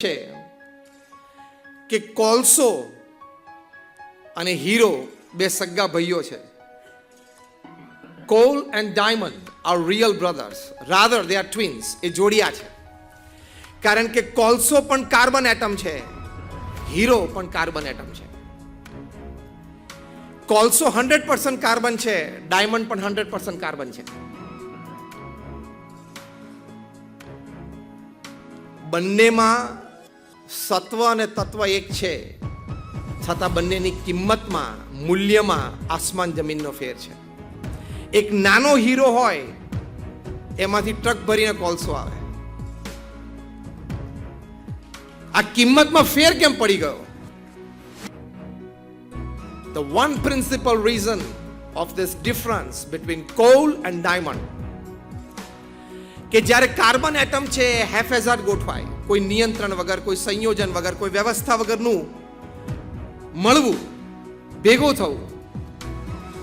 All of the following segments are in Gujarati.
છે કે કોલસો અને હીરો બે સગા ભાઈઓ છે. Coal and diamond are real brothers, rather they are twins. એ જોડિયા છે, કારણ કે કોલસો પણ કાર્બન એટમ છે, હીરો પણ કાર્બન એટમ છે. કોલસો 100% કાર્બન છે, ડાયમંડ પણ 100% કાર્બન છે. બંનેમાં સત્વ અને તત્વ એક છે, છતાં બંનેની કિંમતમાં, મૂલ્યમાં આસમાન જમીનનો ફેર છે. એક નાનો હીરો હોય એમાંથી ટ્રક ભરીને કોલસો આવે. આ કિંમતમાં ફેર કેમ પડી ગયો? The one principal reason of this difference between coal and diamond, કે જ્યારે કાર્બન એટમ છે હેફેઝાર્ડ ગોઠવાય, કોઈ નિયંત્રણ વગર, કોઈ સંયોજન વગર, કોઈ વ્યવસ્થા વગરનું મળવું, ભેગું થવું,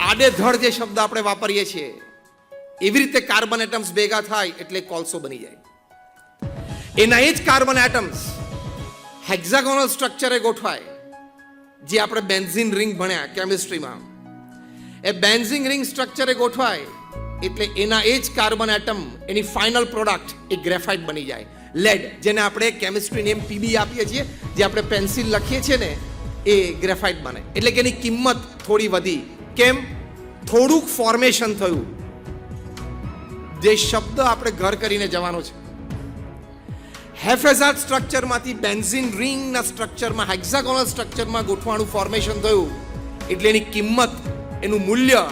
આડેધડ જે શબ્દ આપણે વાપરીએ છીએ એવી રીતે કાર્બન એટમ્સ ભેગા થાય એટલે કોલસો બની જાય. એના એ જ કાર્બન એટમ્સ હેક્ઝાગોનલ સ્ટ્રક્ચરે ગોઠવાય, જે આપણે બેન્ઝીન રિંગ ભણ્યા કેમિસ્ટ્રીમાં. એ બેન્ઝીન રિંગ સ્ટ્રક્ચરે ગોઠવાય એટલે એના એ જ કાર્બન એટમ, એની ફાઇનલ પ્રોડક્ટ એ ગ્રેફાઇટ બની જાય, લેડ, જેને આપણે કેમિસ્ટ્રી નેમ પીબી આપીએ છીએ, જે આપણે પેન્સિલ લખીએ છીએ ને એ ગ્રેફાઇટ બને. એટલે કે એની કિંમત થોડી વધી. કેમ? થોડુંક ફોર્મેશન થયું. જે શબ્દ આપણે ઘર કરીને જવાનો છે, હેફેઝાર્ડ સ્ટ્રક્ચરમાંથી બેન્ઝીન રિંગના સ્ટ્રક્ચરમાં, હેક્ઝાગોનલ સ્ટ્રક્ચરમાં ગોઠવાનું ફોર્મેશન થયું એટલે એની કિંમત, એનું મૂલ્ય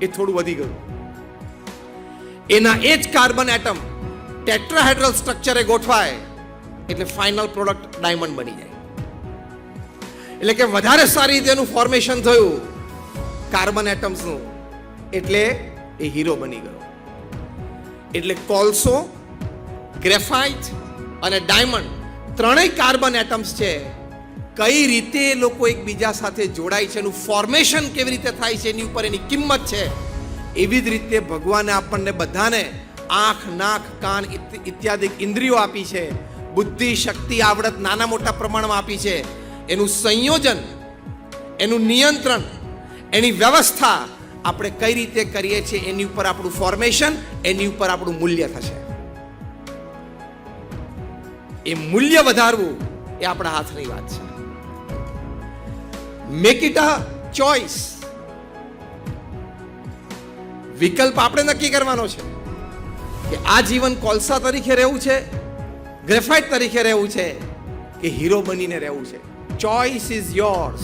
એ થોડું વધી ગયું. એના એ જ કાર્બન એટમ ટેટ્રાહેડ્રલ સ્ટ્રક્ચરે ગોઠવાય એટલે ફાઇનલ પ્રોડક્ટ ડાયમંડ બની જાય. એટલે કે વધારે સારી રીતે એનું ફોર્મેશન થયું કાર્બન એટમ્સનું, એટલે એ હીરો બની ગયો. એટલે કોલસો, ગ્રેફાઇટ અને ડાયમંડ ત્રણેય કાર્બન એટમ્સ છે. કઈ રીતે લોકો એકબીજા સાથે જોડાય છે, એનું ફોર્મેશન કેવી રીતે થાય છે, એની ઉપર એની કિંમત છે. એવી જ રીતે ભગવાને આપણને બધાને આંખ, નાક, કાન ઇત્યાદિ ઇન્દ્રિયો આપી છે. બુદ્ધિ, શક્તિ, આવડત નાના મોટા પ્રમાણમાં આપી છે. એનું સંયોજન, એનું નિયંત્રણ, એની વ્યવસ્થા આપણે કઈ રીતે કરીએ છીએ એની ઉપર આપણું ફોર્મેશન, એની ઉપર આપણું મૂલ્ય થશે. એ મૂલ્ય વધારવું એ આપણા હાથની વાત છે. Make it a choice. વિકલ્પ આપણે નક્કી કરવાનો છે કે આ જીવન કોલસા તરીકે રહેવું છે, ગ્રેફાઇટ તરીકે રહેવું છે, કે હીરો બનીને રહેવું છે. Choice is yours,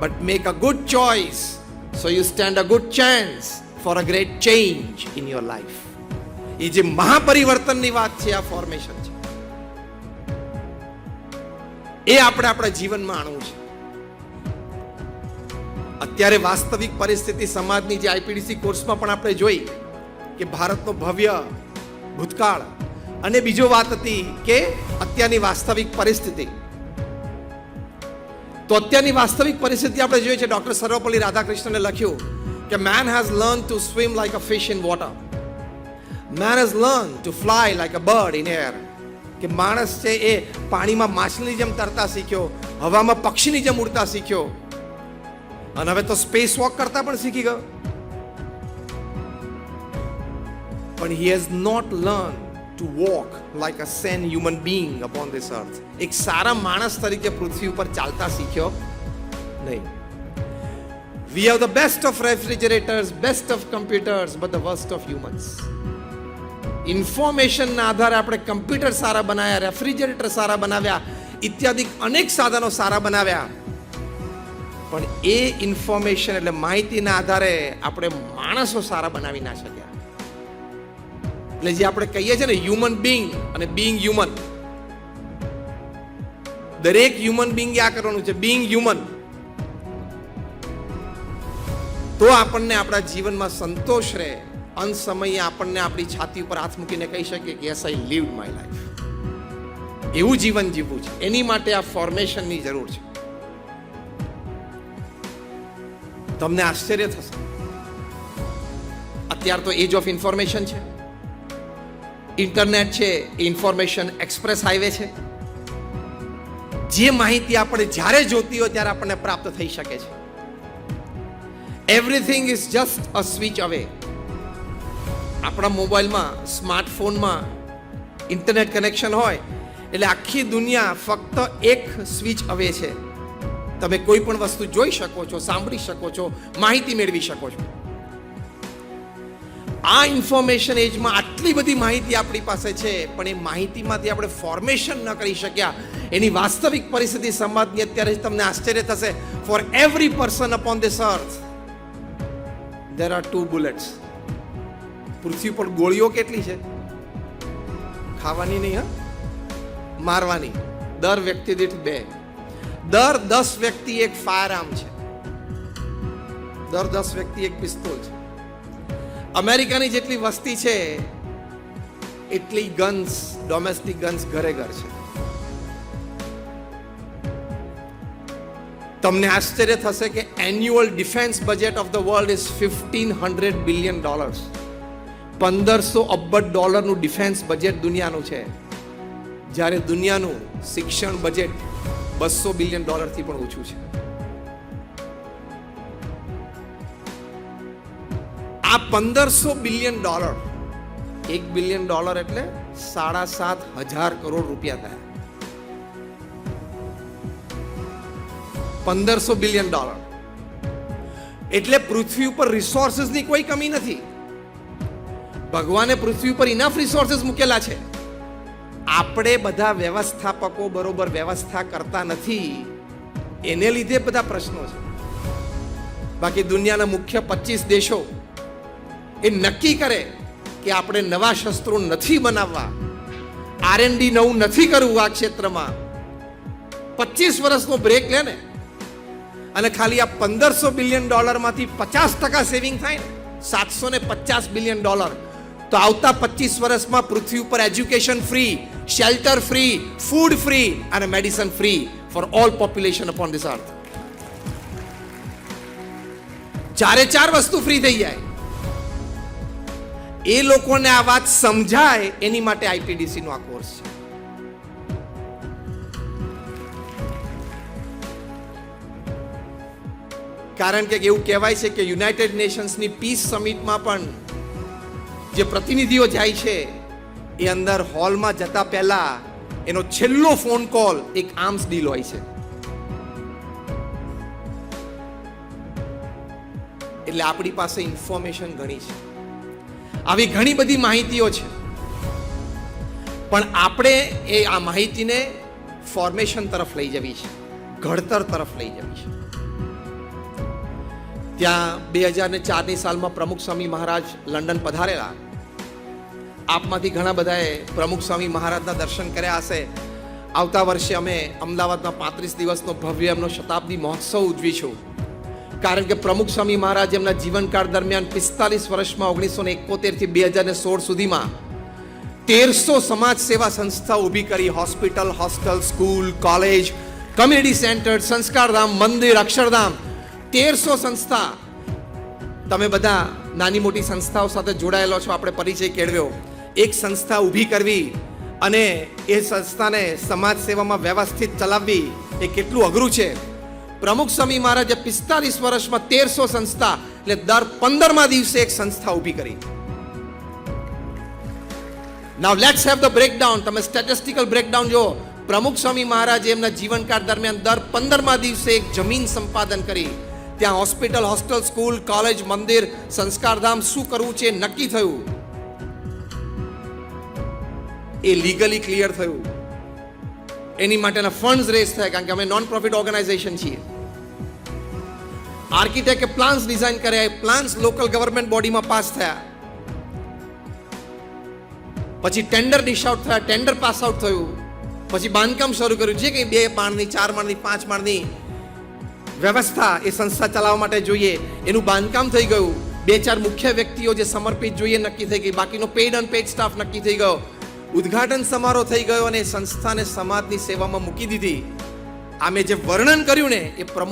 but make a good choice so you stand a good chance for a great change in your life. એ જે મહાપરિવર્તનની વાત છે, આ ફોર્મેશન છે, એ આપણે આપણા જીવનમાં આણવું છે. અત્યારે વાસ્તવિક પરિસ્થિતિ સમાજની જે આઈપીડીસી કોર્સમાં પણ આપણે જોઈ કે ભારતનો ભવ્ય ભૂતકાળ, અને બીજો વાત હતી કે અત્યારની વાસ્તવિક પરિસ્થિતિ. તો અત્યારની વાસ્તવિક પરિસ્થિતિ આપણે જોઈએ છે, ડોક્ટર સર્વપલ્લી રાધાકૃષ્ણને લખ્યું કે main has learn to swim like a fish in water, main has learn to fly like a bird in air. કે માણસ છે એ પાણીમાં માછલીની જેમ તરતા શીખ્યો, હવામાં પક્ષીની જેમ ઉડતા શીખ્યો, અને હવે તો સ્પેસ વોક કરતા પણ શીખી ગયો. પણ he has not learned to walk like a sane human being upon this earth. એક સારા માણસ તરીકે પૃથ્વી ઉપર ચાલતા શીખ્યો નહીં. We have the best of refrigerators, best of computers, but the worst of humans. ઇન્ફોર્મેશનના આધારે આપણે કમ્પ્યુટર સારા બનાવ્યા, રેફ્રિજરેટર સારા બનાવ્યા, ઇત્યાદિ અનેક સાધનો સારા બનાવ્યા, પણ એ ઇન્ફોર્મેશન એટલે માહિતીના આધારે આપણે માણસો સારા બનાવી ના શક્યા. એટલે જે આપણે કહીએ છીએ ને હ્યુમન બિંગ અને બિંગ હ્યુમન, દરેક હ્યુમન બિંગ આ કરવાનું છે, બિંગ હ્યુમન. તો આપણને આપણા જીવનમાં સંતોષ રહે. અંત સમયે આપણને આપણી છાતી ઉપર હાથ મૂકીને કહી શકીએ કે યસ, આઈ લીવ્ડ માય લાઈફ. એવું જીવન જીવવું છે, એની માટે આ ફોર્મેશનની જરૂર છે. તમને આશ્ચર્ય થશે, અત્યારે તો એજ ઓફ ઇન્ફોર્મેશન છે, ઇન્ટરનેટ છે, ઇન્ફોર્મેશન એક્સપ્રેસ હાઈવે છે. જે માહિતી આપણે જ્યારે જોતી હોય ત્યારે આપણને પ્રાપ્ત થઈ શકે છે. Everything is just a switch અવે. આપણા મોબાઈલમાં, સ્માર્ટફોનમાં ઇન્ટરનેટ કનેક્શન હોય એટલે આખી દુનિયા ફક્ત એક સ્વિચ અવે છે. તમે કોઈ પણ વસ્તુ જોઈ શકો છો, સાંભળી શકો છો, માહિતી મેળવી શકો છો. આ ઇન્ફોર્મેશન એજમાં આટલી બધી માહિતી આપણી પાસે છે, પણ એ માહિતીમાંથી આપણે ફોર્મેશન ન કરી શક્યા. એની વાસ્તવિક પરિસ્થિતિ સમાજની અત્યારે તમને આશ્ચર્ય થશે. For every person upon this earth there are 2 bullets. પૃથ્વી પર ગોળીઓ કેટલી છે? ખાવાની નહીં, હા, મારવાની. દર વ્યક્તિ દીઠ 2. દર 10 વ્યક્તિ એક ફાયર આર્મ છે. દર 10 વ્યક્તિ એક પિસ્તોલ છે. અમેરિકાની જેટલી વસ્તી છે એટલી ગન્સ, ડોમેસ્ટિક ગન્સ ઘરે ઘર છે. તમને આશ્ચર્ય થશે કે annual defence budget of the world is $1,500 billion. 1500 અબજ ડોલરનું ડિફેન્સ બજેટ દુનિયાનું છે, જ્યારે દુનિયાનું શિક્ષણ બજેટ $200 બિલિયન થી પણ ઓછું છે. આ $1500 બિલિયન, $1 બિલિયન એટલે 7,500 કરોડ રૂપિયા થયા. $1500 બિલિયન એટલે પૃથ્વી ઉપર રિસોર્સિસની કોઈ કમી નથી. ભગવાને પૃથ્વી ઉપર ઇનફ રિસોર્સિસ મૂકેલા છે. આપણે બધા વ્યવસ્થાપકો બરોબર વ્યવસ્થા કરતા નથી, એને લીધે બધા પ્રશ્નો છે. બાકી દુનિયાના મુખ્ય 25 દેશો એ નક્કી કરે કે આપણે નવા શસ્ત્રો નથી બનાવવા, R&D નવું નથી કરવું આ ક્ષેત્રમાં, 25 વર્ષનો બ્રેક લે ને, અને ખાલી આ $1500 બિલિયન માંથી 50% સેવિંગ થાય ને, $750 બિલિયન, તો આવતા 25 વર્ષમાં પૃથ્વી ઉપર education free, shelter free, food free અને medicine free for all population upon this earth. 4 વસ્તુ ફ્રી થઈ જાય. એ લોકોને આ વાત સમજાય એની માટે IPDC નો આ કોર્સ છે. કારણ કે એવું કહેવાય છે કે યુનાઇટેડ નેશન્સની પીસ સમિટમાં પણ જે પ્રતિનિધિઓ જાય છે એ અંદર હોલમાં જતા પહેલા એનો છેલ્લો ફોન કોલ એક આર્મ્સ ડીલ હોય છે. એટલે આપણી પાસે ઇન્ફોર્મેશન ઘણી છે, આવી ઘણી બધી માહિતીઓ છે, પણ આપણે એ આ માહિતીને ફોર્મેશન તરફ લઈ જવી છે, ઘડતર તરફ લઈ જવી છે. ત્યાં 2004ની સાલમાં પ્રમુખ સ્વામી મહારાજ લંડન પધારેલા. આપમાંથી ઘણા બધાએ પ્રમુખ સ્વામી મહારાજના દર્શન કર્યા હશે. આવતા વર્ષે અમે અમદાવાદમાં 35 દિવસનો ભવ્ય એમનો શતાબ્દી મહોત્સવ ઉજવીશું. કારણ કે પ્રમુખ સ્વામી મહારાજ એમના જીવનકાળ દરમિયાન 45 વર્ષમાં 1971 થી 2016 સુધીમાં 1300 સમાજ સેવા સંસ્થા ઊભી કરી. Hospital, hostel, school, college, community centre, Sanskardham, મંદિર, અક્ષરધામ, 1300 સંસ્થા. તમે બધા નાની મોટી સંસ્થાઓ સાથે જોડાયેલો છો, આપણે પરિચય કેળવ્યો. એક સંસ્થા ઊભી કરવી અને એ સંસ્થાને સમાજ સેવામાં વ્યવસ્થિત ચલાવવી એ કેટલું અઘરું છે. પ્રમુખ સ્વામી મહારાજે 45 વર્ષમાં 1300 સંસ્થા, એટલે દર 15મા દિવસે એક સંસ્થા ઊભી કરી. નાઉ લેટ્સ હેવ ધ બ્રેકડાઉન. તમે સ્ટેટિસ્ટિકલ બ્રેકડાઉન જો. પ્રમુખ સ્વામી મહારાજે એમના જીવનકાળ દરમિયાન દર 15મા દિવસે એક જમીન સંપાદન કરી. ત્યાં હોસ્પિટલ, હોસ્ટેલ, સ્કૂલ, કોલેજ, મંદિર, સંસ્કારધામ શું કરવું છે નક્કી થયું. એ લીગલી ક્લિયર થયું. એની માટેના ફંડ્સ રેઝ થયા, કારણ કે અમે નોન પ્રોફિટ ઓર્ગેનાઇઝેશન છીએ. આર્કિટેક્ટે પ્લાન્સ ડિઝાઇન કર્યા, એ પ્લાન્સ લોકલ ગવર્નમેન્ટ બોડીમાં પાસ થયા. પછી ટેન્ડર ડિશ આઉટ થયા, ટેન્ડર પાસ આઉટ થયું. પછી બાંધકામ શરૂ કર્યું. જે કંઈ 2 માળની, 4 માળની, 5 માળની વ્યવસ્થા એ સંસ્થા ચલાવવા માટે જોઈએ એનું બાંધકામ થઈ ગયું. 2-4 મુખ્ય વ્યક્તિઓ જે સમર્પિત જોઈએ નક્કી થઈ ગઈ, બાકીનો પેઇડ અનપેઇડ સ્ટાફ નક્કી થઈ ગયો. ઉદ્ઘાટન સમારોહ થઈ ગયો અને સંસ્થાને સમાજની સેવામાં મૂકી દીધી. આ મેં જે વર્ણન કર્યું ને એ પ્રમુખ